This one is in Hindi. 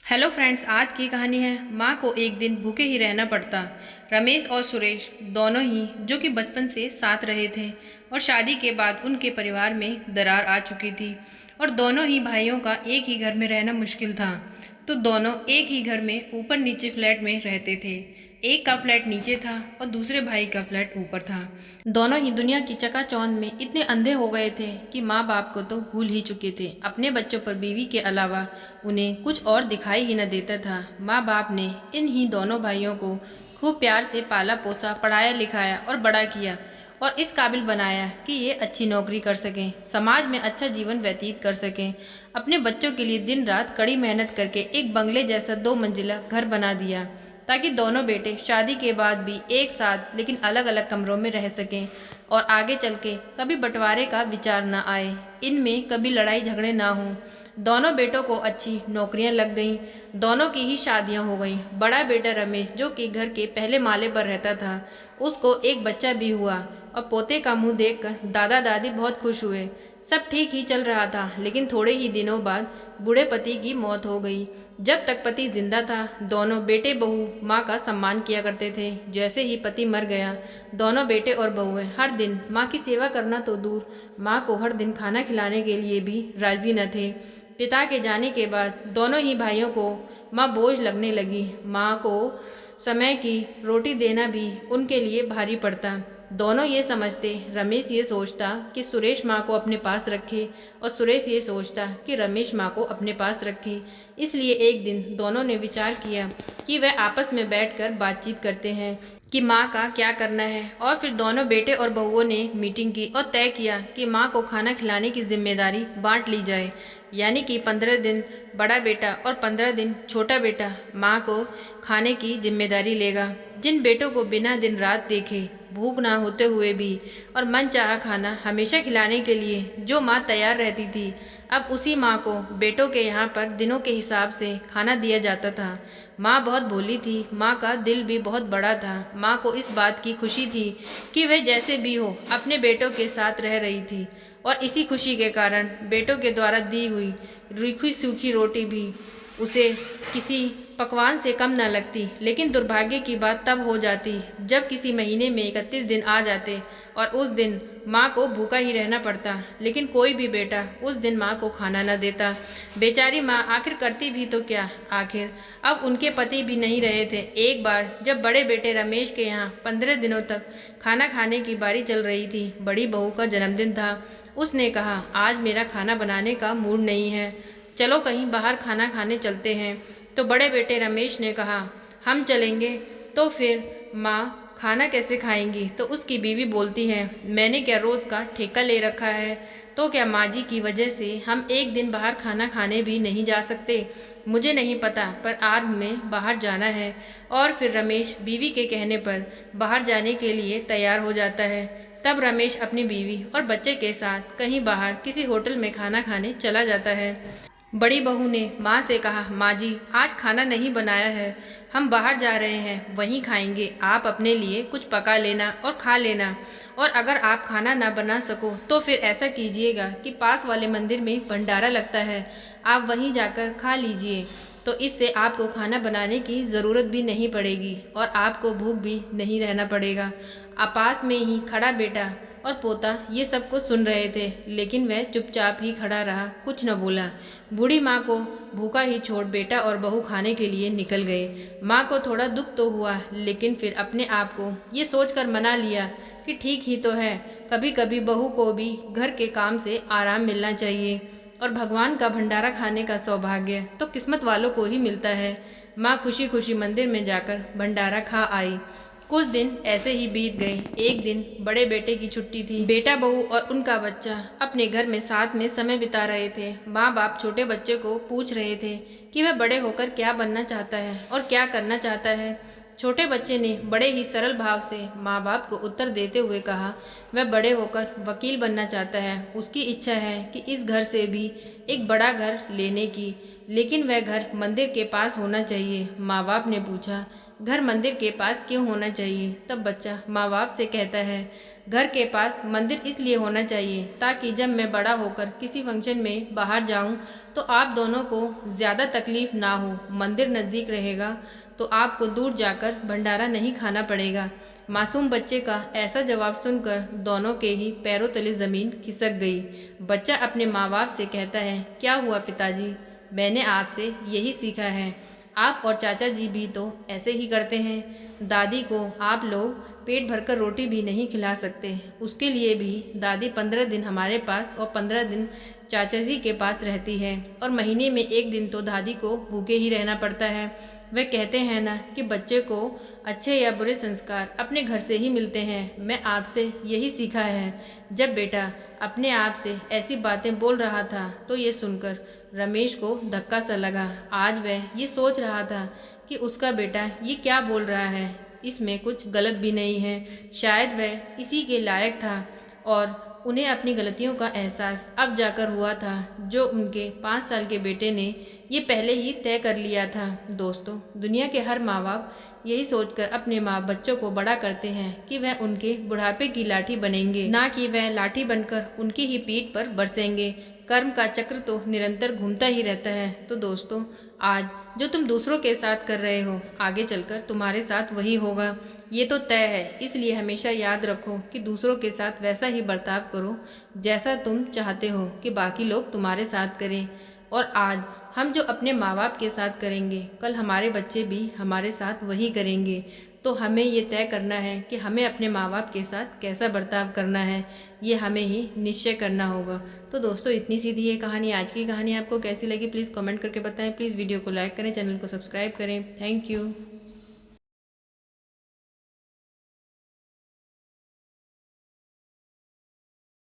हेलो फ्रेंड्स, आज की कहानी है माँ को एक दिन भूखे ही रहना पड़ता। रमेश और सुरेश दोनों ही जो कि बचपन से साथ रहे थे और शादी के बाद उनके परिवार में दरार आ चुकी थी और दोनों ही भाइयों का एक ही घर में रहना मुश्किल था। तो दोनों एक ही घर में ऊपर नीचे फ्लैट में रहते थे। एक का फ्लैट नीचे था और दूसरे भाई का फ्लैट ऊपर था। दोनों ही दुनिया की चकाचौंध में इतने अंधे हो गए थे कि माँ बाप को तो भूल ही चुके थे। अपने बच्चों पर बीवी के अलावा उन्हें कुछ और दिखाई ही न देता था। माँ बाप ने इन ही दोनों भाइयों को खूब प्यार से पाला पोसा, पढ़ाया लिखाया और बड़ा किया और इस काबिल बनाया कि ये अच्छी नौकरी कर सकें, समाज में अच्छा जीवन व्यतीत कर सकें। अपने बच्चों के लिए दिन रात कड़ी मेहनत करके एक बंगले जैसा 2 मंजिला घर बना दिया ताकि दोनों बेटे शादी के बाद भी एक साथ लेकिन अलग अलग कमरों में रह सकें और आगे चल के कभी बंटवारे का विचार न आए, इनमें कभी लड़ाई झगड़े ना हों। दोनों बेटों को अच्छी नौकरियां लग गईं, दोनों की ही शादियां हो गईं। बड़ा बेटा रमेश जो कि घर के पहले माले पर रहता था, उसको एक बच्चा भी हुआ और पोते का मुंह देखकर दादा दादी बहुत खुश हुए। सब ठीक ही चल रहा था, लेकिन थोड़े ही दिनों बाद बूढ़े पति की मौत हो गई। जब तक पति जिंदा था, दोनों बेटे बहू माँ का सम्मान किया करते थे। जैसे ही पति मर गया, दोनों बेटे और बहुएं हर दिन माँ की सेवा करना तो दूर, माँ को हर दिन खाना खिलाने के लिए भी राजी न थे। पिता के जाने के बाद दोनों ही भाइयों को माँ बोझ लगने लगी। माँ को समय की रोटी देना भी उनके लिए भारी पड़ता। दोनों ये समझते, रमेश ये सोचता कि सुरेश माँ को अपने पास रखे और सुरेश ये सोचता कि रमेश माँ को अपने पास रखे। इसलिए एक दिन दोनों ने विचार किया कि वह आपस में बैठकर बातचीत करते हैं कि माँ का क्या करना है। और फिर दोनों बेटे और बहुओं ने मीटिंग की और तय किया कि माँ को खाना खिलाने की जिम्मेदारी बांट ली जाए। यानी कि 15 दिन बड़ा बेटा और 15 दिन छोटा बेटा माँ को खाने की जिम्मेदारी लेगा। जिन बेटों को बिना दिन रात देखे, भूख ना होते हुए भी और मन चाहा खाना हमेशा खिलाने के लिए जो माँ तैयार रहती थी, अब उसी माँ को बेटों के यहाँ पर दिनों के हिसाब से खाना दिया जाता था। माँ बहुत भोली थी, माँ का दिल भी बहुत बड़ा था। माँ को इस बात की खुशी थी कि वह जैसे भी हो अपने बेटों के साथ रह रही थी और इसी खुशी के कारण बेटों के द्वारा दी हुई रूखी सूखी रोटी भी उसे किसी पकवान से कम न लगती। लेकिन दुर्भाग्य की बात तब हो जाती जब किसी महीने में 31 दिन आ जाते और उस दिन माँ को भूखा ही रहना पड़ता, लेकिन कोई भी बेटा उस दिन माँ को खाना न देता। बेचारी माँ आखिर करती भी तो क्या। आखिर अब उनके पति भी नहीं रहे थे। एक बार जब बड़े बेटे रमेश के यहाँ 15 दिनों तक खाना खाने की बारी चल रही थी, बड़ी बहू का जन्मदिन था। उसने कहा, आज मेरा खाना बनाने का मूड नहीं है, चलो कहीं बाहर खाना खाने चलते हैं। तो बड़े बेटे रमेश ने कहा, हम चलेंगे। तो फिर माँ खाना कैसे खाएंगी? तो उसकी बीवी बोलती है, मैंने क्या रोज़ का ठेका ले रखा है? तो क्या माँ जी की वजह से हम एक दिन बाहर खाना खाने भी नहीं जा सकते? मुझे नहीं पता, पर आज हमें बाहर जाना है। और फिर रमेश बीवी के कहने पर बाहर जाने के लिए तैयार हो जाता है। तब रमेश अपनी बीवी और बच्चे के साथ कहीं बाहर किसी होटल में खाना खाने चला जाता है। बड़ी बहू ने माँ से कहा, माँ जी आज खाना नहीं बनाया है, हम बाहर जा रहे हैं, वहीं खाएंगे। आप अपने लिए कुछ पका लेना और खा लेना। और अगर आप खाना ना बना सको तो फिर ऐसा कीजिएगा कि पास वाले मंदिर में भंडारा लगता है, आप वहीं जाकर खा लीजिए। तो इससे आपको खाना बनाने की ज़रूरत भी नहीं पड़ेगी और आपको भूख भी नहीं रहना पड़ेगा। पास में ही खड़ा बेटा और पोता ये सब कुछ सुन रहे थे, लेकिन वह चुपचाप ही खड़ा रहा, कुछ न बोला। बूढ़ी माँ को भूखा ही छोड़ बेटा और बहू खाने के लिए निकल गए। माँ को थोड़ा दुख तो हुआ, लेकिन फिर अपने आप को ये सोचकर मना लिया कि ठीक ही तो है, कभी कभी बहू को भी घर के काम से आराम मिलना चाहिए और भगवान का भंडारा खाने का सौभाग्य तो किस्मत वालों को ही मिलता है। माँ खुशी खुशी मंदिर में जाकर भंडारा खा आई। कुछ दिन ऐसे ही बीत गए। एक दिन बड़े बेटे की छुट्टी थी। बेटा बहू और उनका बच्चा अपने घर में साथ में समय बिता रहे थे। माँ बाप छोटे बच्चे को पूछ रहे थे कि वह बड़े होकर क्या बनना चाहता है और क्या करना चाहता है। छोटे बच्चे ने बड़े ही सरल भाव से माँ बाप को उत्तर देते हुए कहा, वह बड़े होकर वकील बनना चाहता है। उसकी इच्छा है कि इस घर से भी एक बड़ा घर लेने की, लेकिन वह घर मंदिर के पास होना चाहिए। माँ बाप ने पूछा, घर मंदिर के पास क्यों होना चाहिए? तब बच्चा माँ बाप से कहता है, घर के पास मंदिर इसलिए होना चाहिए ताकि जब मैं बड़ा होकर किसी फंक्शन में बाहर जाऊं तो आप दोनों को ज़्यादा तकलीफ ना हो। मंदिर नज़दीक रहेगा तो आपको दूर जाकर भंडारा नहीं खाना पड़ेगा। मासूम बच्चे का ऐसा जवाब सुनकर दोनों के ही पैरों तले ज़मीन खिसक गई। बच्चा अपने माँ बाप से कहता है, क्या हुआ पिताजी? मैंने आपसे यही सीखा है। आप और चाचा जी भी तो ऐसे ही करते हैं। दादी को आप लोग पेट भरकर रोटी भी नहीं खिला सकते। उसके लिए भी दादी 15 दिन हमारे पास और 15 दिन चाचा जी के पास रहती है और महीने में 1 दिन तो दादी को भूखे ही रहना पड़ता है। वे कहते हैं ना कि बच्चे को अच्छे या बुरे संस्कार अपने घर से ही मिलते हैं। मैं आपसे यही सीखा है। जब बेटा अपने आप से ऐसी बातें बोल रहा था तो ये सुनकर रमेश को धक्का सा लगा। आज वह ये सोच रहा था कि उसका बेटा ये क्या बोल रहा है, इसमें कुछ गलत भी नहीं है। शायद वह इसी के लायक था और उन्हें अपनी गलतियों का एहसास अब जाकर हुआ था, जो उनके 5 साल के बेटे ने ये पहले ही तय कर लिया था। दोस्तों, दुनिया के हर माँ बाप यही सोचकर अपने बच्चों को बड़ा करते हैं कि वह उनके बुढ़ापे की लाठी बनेंगे, ना कि वह लाठी बनकर उनकी ही पीठ पर बरसेंगे। कर्म का चक्र तो निरंतर घूमता ही रहता है। तो दोस्तों, आज जो तुम दूसरों के साथ कर रहे हो, आगे चलकर तुम्हारे साथ वही होगा, ये तो तय है। इसलिए हमेशा याद रखो कि दूसरों के साथ वैसा ही बर्ताव करो जैसा तुम चाहते हो कि बाकी लोग तुम्हारे साथ करें। और आज हम जो अपने माँ बाप के साथ करेंगे, कल हमारे बच्चे भी हमारे साथ वही करेंगे। तो हमें ये तय करना है कि हमें अपने माँ बाप के साथ कैसा बर्ताव करना है, ये हमें ही निश्चय करना होगा। तो दोस्तों, इतनी सी थी ये कहानी। आज की कहानी आपको कैसी लगी प्लीज़ कमेंट करके बताएं। प्लीज़ वीडियो को लाइक करें, चैनल को सब्सक्राइब करें। Thank you.